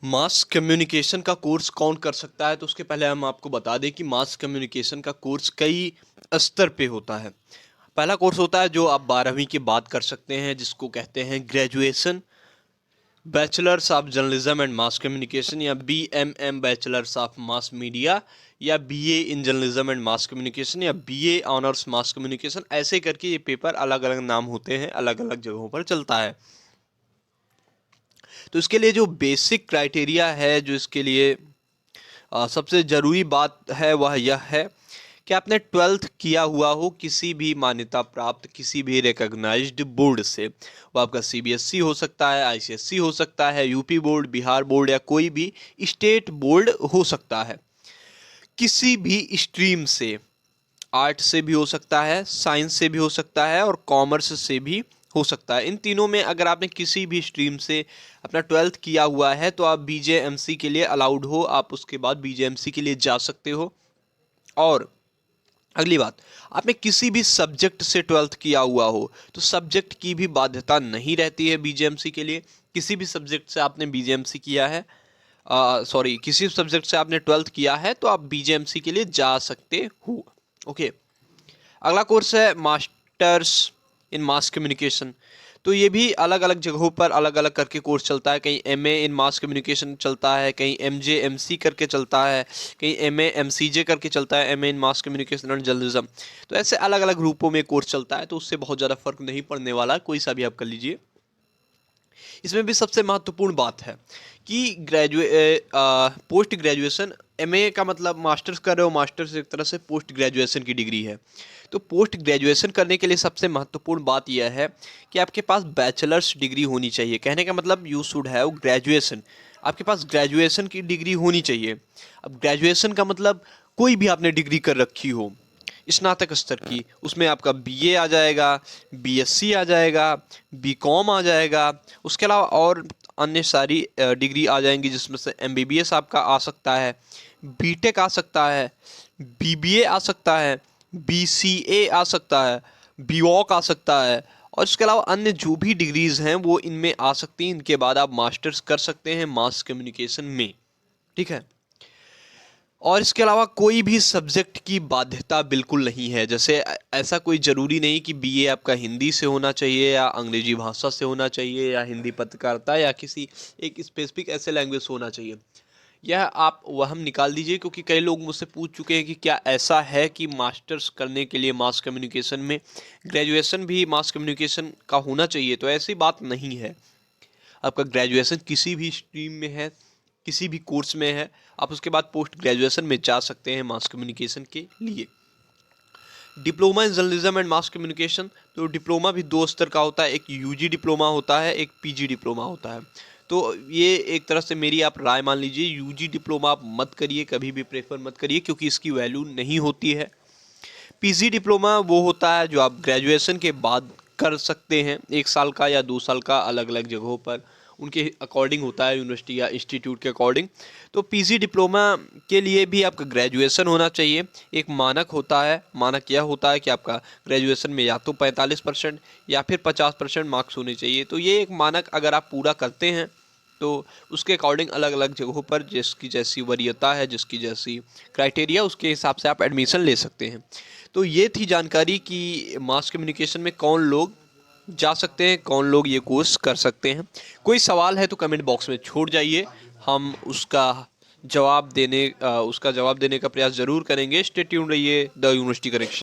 Mass communication का course कौन कर सकता है? तो उसके पहले हम आपको बता दें कि मास कम्युनिकेशन का कोर्स कई स्तर पे होता है। पहला कोर्स होता है जो आप 12वीं के बाद कर सकते हैं, जिसको कहते हैं graduation, bachelors of journalism and mass communication, या BMM bachelors of mass media, या BA in journalism and mass communication, या BA ऑनर्स मास कम्युनिकेशन। ऐसे करके ये पेपर अलग अलग नाम होते हैं, अलग अलग जगहों पर चलता है। तो इसके लिए जो बेसिक क्राइटेरिया है, जो इसके लिए सबसे ज़रूरी बात है, वह यह है कि आपने 12th किया हुआ हो किसी भी मान्यता प्राप्त, किसी भी रिकॉग्नाइज्ड बोर्ड से। वो आपका CBSE हो सकता है, ICSE हो सकता है, यूपी बोर्ड, बिहार बोर्ड, या कोई भी स्टेट बोर्ड हो सकता है। किसी भी स्ट्रीम से, आर्ट से भी हो सकता है, साइंस से भी हो सकता है, और कॉमर्स से भी हो सकता है। इन तीनों में अगर आपने किसी भी स्ट्रीम से अपना 12th किया हुआ है तो आप BJMC के लिए अलाउड हो, आप उसके बाद BJMC के लिए जा सकते हो। और अगली बात, आपने किसी भी सब्जेक्ट से 12th किया हुआ हो तो सब्जेक्ट की भी बाध्यता नहीं रहती है BJMC के लिए। किसी भी सब्जेक्ट से आपने BJMC किया है, किसी सब्जेक्ट से आपने 12th किया है तो आप BJMC के लिए जा सकते हो। ओके। अगला कोर्स है मास्टर्स इन मास कम्युनिकेशन। तो ये भी अलग अलग जगहों पर अलग अलग करके कोर्स चलता है। कहीं MA इन मास कम्युनिकेशन चलता है, कहीं MJ MC करके चलता है, कहीं MA MCJ करके चलता है, MA in mass communication and journalism. तो ऐसे अलग अलग रूपों में कोर्स चलता है, तो उससे बहुत ज़्यादा फर्क नहीं पड़ने वाला, कोई सा भी आप कर लीजिए। इसमें भी सबसे महत्वपूर्ण बात है कि पोस्ट ग्रेजुएशन, MA का मतलब मास्टर्स कर रहे हो, मास्टर्स एक तरह से पोस्ट ग्रेजुएशन की डिग्री है। तो पोस्ट ग्रेजुएशन करने के लिए सबसे महत्वपूर्ण बात यह है कि आपके पास बैचलर्स डिग्री होनी चाहिए। कहने का मतलब यू शुड हैव ग्रेजुएशन, आपके पास ग्रेजुएशन की डिग्री होनी चाहिए। अब ग्रेजुएशन का मतलब कोई भी आपने डिग्री कर रखी हो स्नातक स्तर की, उसमें आपका BA आ जाएगा, BSc आ जाएगा, BCom आ जाएगा, उसके अलावा और अन्य सारी डिग्री आ जाएंगी, जिसमें से MBBS आपका आ सकता है, BTech आ सकता है, BBA आ सकता है, BCA आ सकता है, BVoc आ सकता है, और इसके अलावा अन्य जो भी डिग्रीज हैं वो इनमें आ सकती हैं। इनके बाद आप मास्टर्स कर सकते हैं मास कम्युनिकेशन में। ठीक है। और इसके अलावा कोई भी सब्जेक्ट की बाध्यता बिल्कुल नहीं है। जैसे ऐसा कोई ज़रूरी नहीं कि BA आपका हिंदी से होना चाहिए, या अंग्रेजी भाषा से होना चाहिए, या हिंदी पत्रकारिता, या किसी एक स्पेसिफिक ऐसे लैंग्वेज से होना चाहिए। यह आप वहम निकाल दीजिए, क्योंकि कई लोग मुझसे पूछ चुके हैं कि क्या ऐसा है कि मास्टर्स करने के लिए मास कम्युनिकेशन में ग्रेजुएशन भी मास कम्युनिकेशन का होना चाहिए। तो ऐसी बात नहीं है। आपका ग्रेजुएशन किसी भी स्ट्रीम में है, किसी भी कोर्स में है, आप उसके बाद पोस्ट ग्रेजुएशन में जा सकते हैं मास कम्युनिकेशन के लिए। Diploma in journalism and mass communication, तो डिप्लोमा भी दो स्तर का होता है। एक UG डिप्लोमा होता है, एक PG डिप्लोमा होता है। तो ये एक तरह से मेरी आप राय मान लीजिए, UG डिप्लोमा आप मत करिए, कभी भी प्रेफर मत करिए, क्योंकि इसकी वैल्यू नहीं होती है। PG डिप्लोमा वो होता है जो आप ग्रेजुएशन के बाद कर सकते हैं, 1 साल का या 2 साल का, अलग अलग जगहों पर उनके अकॉर्डिंग होता है, यूनिवर्सिटी या इंस्टीट्यूट के अकॉर्डिंग। तो PG डिप्लोमा के लिए भी आपका ग्रेजुएशन होना चाहिए। एक मानक होता है, मानक यह होता है कि आपका ग्रेजुएशन में या तो 45% या फिर 50% मार्क्स होने चाहिए। तो ये एक मानक अगर आप पूरा करते हैं तो उसके अकॉर्डिंग अलग अलग जगहों पर जिसकी जैसी वरीयता है, जिसकी जैसी क्राइटेरिया, उसके हिसाब से आप एडमिशन ले सकते हैं। तो ये थी जानकारी कि मास कम्युनिकेशन में कौन लोग जा सकते हैं, कौन लोग ये कोर्स कर सकते हैं। कोई सवाल है तो कमेंट बॉक्स में छोड़ जाइए, हम उसका जवाब देने का प्रयास ज़रूर करेंगे। स्टे ट्यून्ड रहिए द यूनिवर्सिटी कनेक्शन।